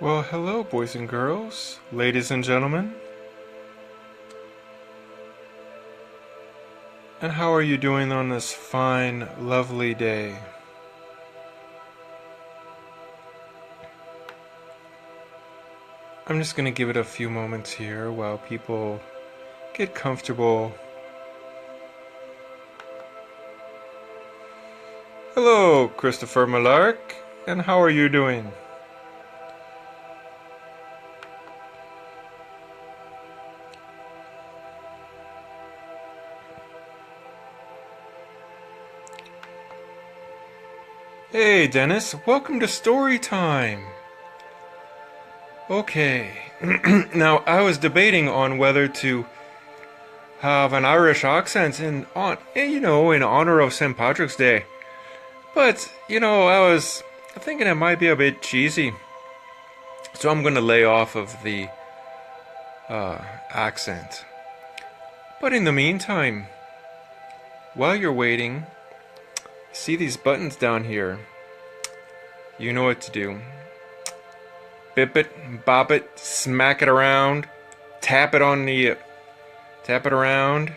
Well, hello, boys and girls, ladies and gentlemen. And how are you doing on this fine, lovely day? I'm just going to give it a few moments here while people get comfortable. Hello, Christopher Malark, and how are you doing? Hey, Dennis, welcome to Story Time. Okay, now I was debating on whether to have an Irish accent in honor of St. Patrick's Day. But, I was thinking it might be a bit cheesy. So I'm going to lay off of the accent. But in the meantime, while you're waiting, see these buttons down here. You know what to do. Bip it, bop it, smack it around, tap it around,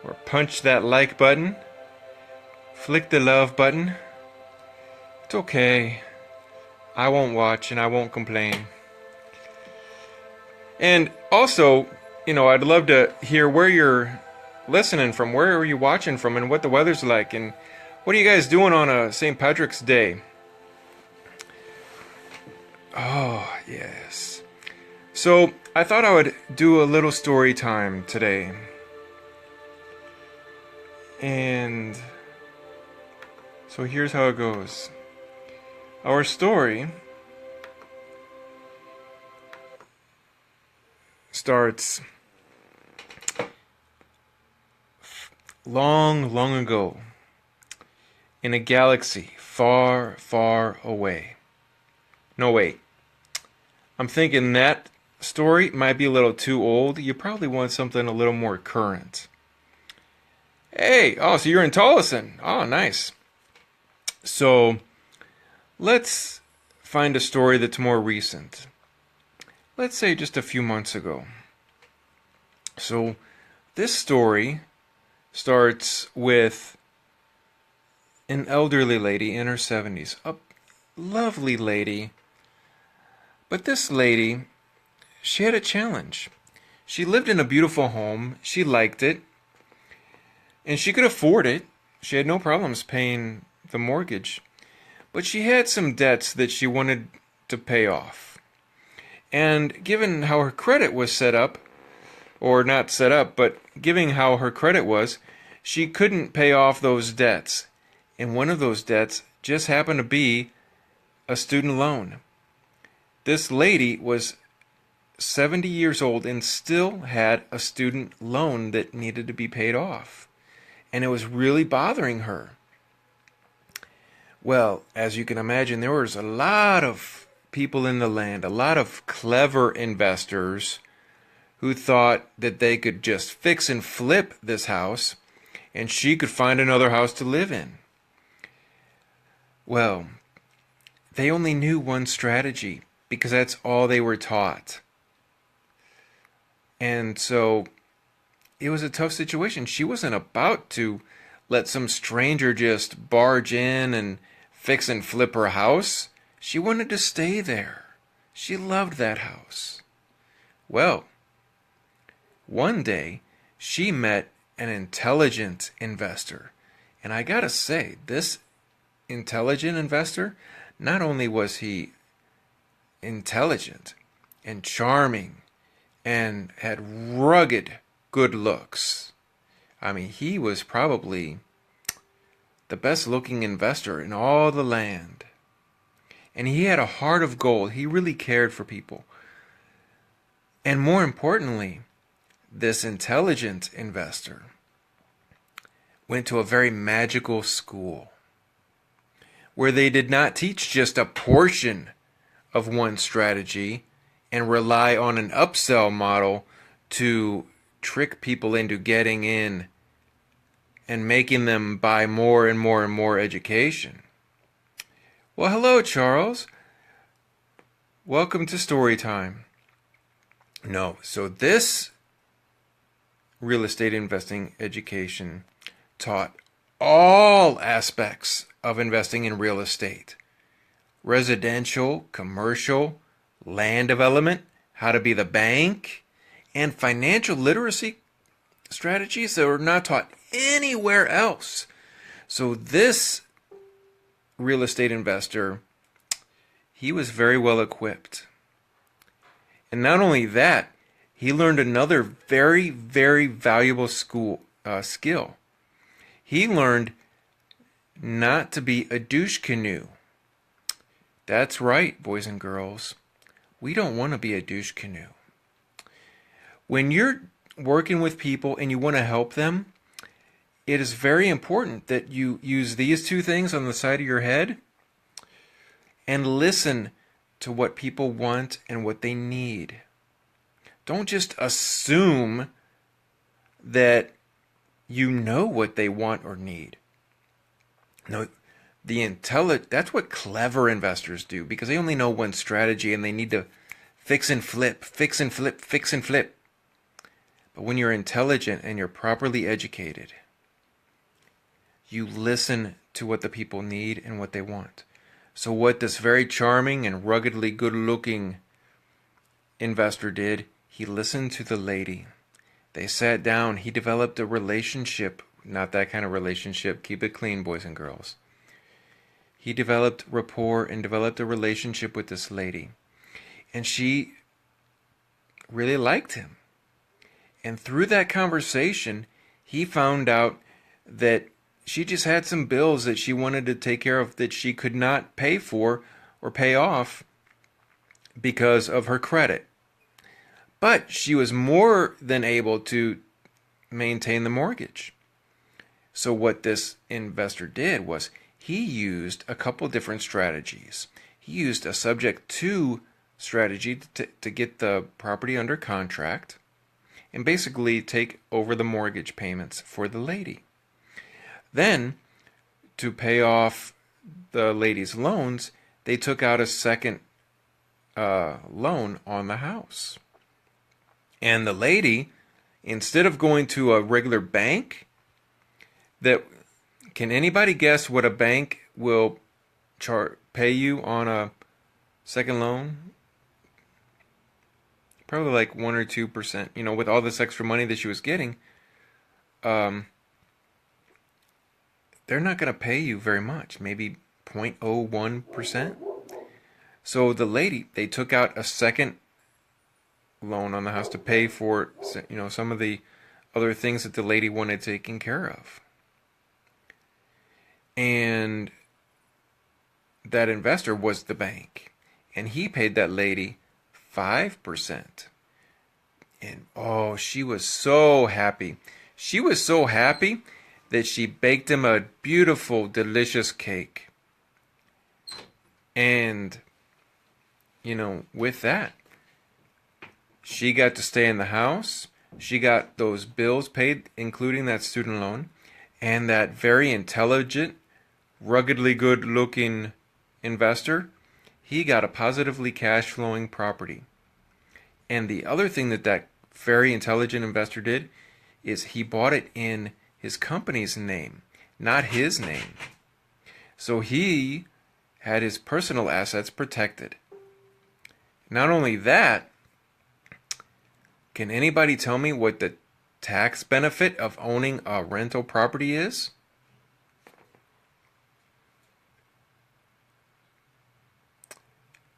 or punch that like button, flick the love button. It's okay. I won't watch and I won't complain. And also, I'd love to hear where you're listening from, where are you watching from, and what the weather's like, and what are you guys doing on a St. Patrick's Day? Oh, yes. So, I thought I would do a little story time today. And so here's how it goes. Our story starts long, long ago in a galaxy far, far away. No, wait. I'm thinking that story might be a little too old. You probably want something a little more current. Hey, so you're in Tolleson. Oh, nice. So, let's find a story that's more recent. Let's say just a few months ago. So, this story starts with an elderly lady in her 70s. A lovely lady. But this lady, she had a challenge. She lived in a beautiful home. She liked it. And she could afford it. She had no problems paying the mortgage. But she had some debts that she wanted to pay off. And given how her credit was set up, or not set up, but given how her credit was, she couldn't pay off those debts. And one of those debts just happened to be a student loan. This lady was 70 years old and still had a student loan that needed to be paid off. And it was really bothering her. Well, as you can imagine, there was a lot of people in the land, a lot of clever investors who thought that they could just fix and flip this house and she could find another house to live in. Well, they only knew one strategy because that's all they were taught. And so it was a tough situation. She wasn't about to let some stranger just barge in and fix and flip her house. She wanted to stay there. She loved that house. Well, one day she met an intelligent investor. And I gotta say, this intelligent investor, not only was he intelligent and charming and had rugged good looks. I mean, he was probably the best looking investor in all the land. And he had a heart of gold. He really cared for people. And more importantly, this intelligent investor went to a very magical school where they did not teach just a portion of one strategy and rely on an upsell model to trick people into getting in and making them buy more and more and more education. Well, hello, Charles. Welcome to story time. No, so this real estate investing education taught all aspects of investing in real estate: residential, commercial, land development, how to be the bank, and financial literacy strategies that were not taught anywhere else. So this real estate investor, he was very well equipped. And not only that, he learned another very, very valuable skill. He learned not to be a douche canoe. That's right, boys and girls. We don't want to be a douche canoe. When you're working with people and you want to help them, it is very important that you use these two things on the side of your head and listen to what people want and what they need. Don't just assume that you know what they want or need. No, that's what clever investors do, because they only know one strategy and they need to fix and flip, fix and flip, fix and flip. But when you're intelligent and you're properly educated, you listen to what the people need and what they want. So what this very charming and ruggedly good-looking investor did, he listened to the lady. They sat down. He developed a relationship. Not that kind of relationship. Keep it clean, boys and girls. He developed rapport and developed a relationship with this lady. And she really liked him. And through that conversation, he found out that she just had some bills that she wanted to take care of that she could not pay for or pay off because of her credit. But she was more than able to maintain the mortgage. So what this investor did was he used a couple different strategies. He used a subject to strategy to get the property under contract and basically take over the mortgage payments for the lady. Then, to pay off the lady's loans, they took out a second loan on the house. And the lady, instead of going to a regular bank, can anybody guess what a bank will pay you on a second loan? Probably like 1 or 2%. With all this extra money that she was getting, they're not going to pay you very much, maybe 0.01%. So the lady, they took out a second loan on the house to pay for, some of the other things that the lady wanted taken care of. And that investor was the bank, and he paid that lady 5%. And she was so happy. She was so happy that she baked him a beautiful, delicious cake. And, with that, she got to stay in the house. She got those bills paid, including that student loan. And that very intelligent, ruggedly good-looking investor, he got a positively cash-flowing property. And the other thing that very intelligent investor did is he bought it in his company's name, not his name. So he had his personal assets protected. Not only that, can anybody tell me what the tax benefit of owning a rental property is?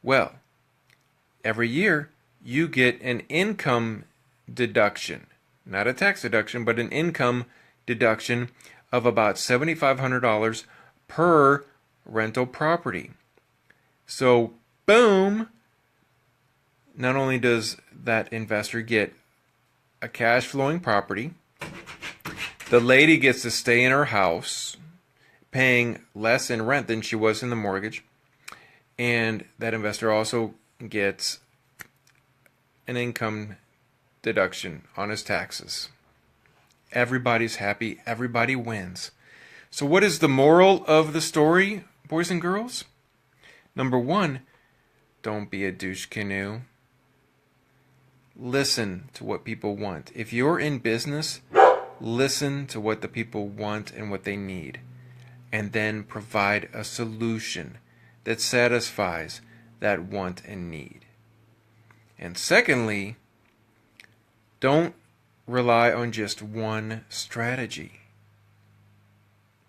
Well, every year you get an income deduction, not a tax deduction, but an income deduction of about $7,500 per rental property. So, boom, not only does that investor get a cash flowing property, the lady gets to stay in her house, paying less in rent than she was in the mortgage, and that investor also gets an income deduction on his taxes. Everybody's happy. Everybody wins. So what is the moral of the story, boys and girls? Number one, Don't be a douche canoe. Listen to what people want. If you're in business, listen to what the people want and what they need, and then provide a solution that satisfies that want and need. And secondly, don't rely on just one strategy.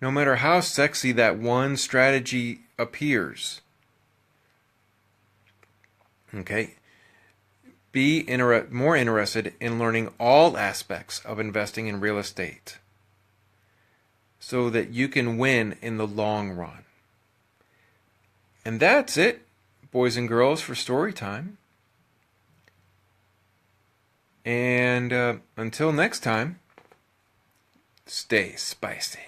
No matter how sexy that one strategy appears, okay, be more interested in learning all aspects of investing in real estate so that you can win in the long run. And that's it, boys and girls, for story time. And until next time, stay spicy.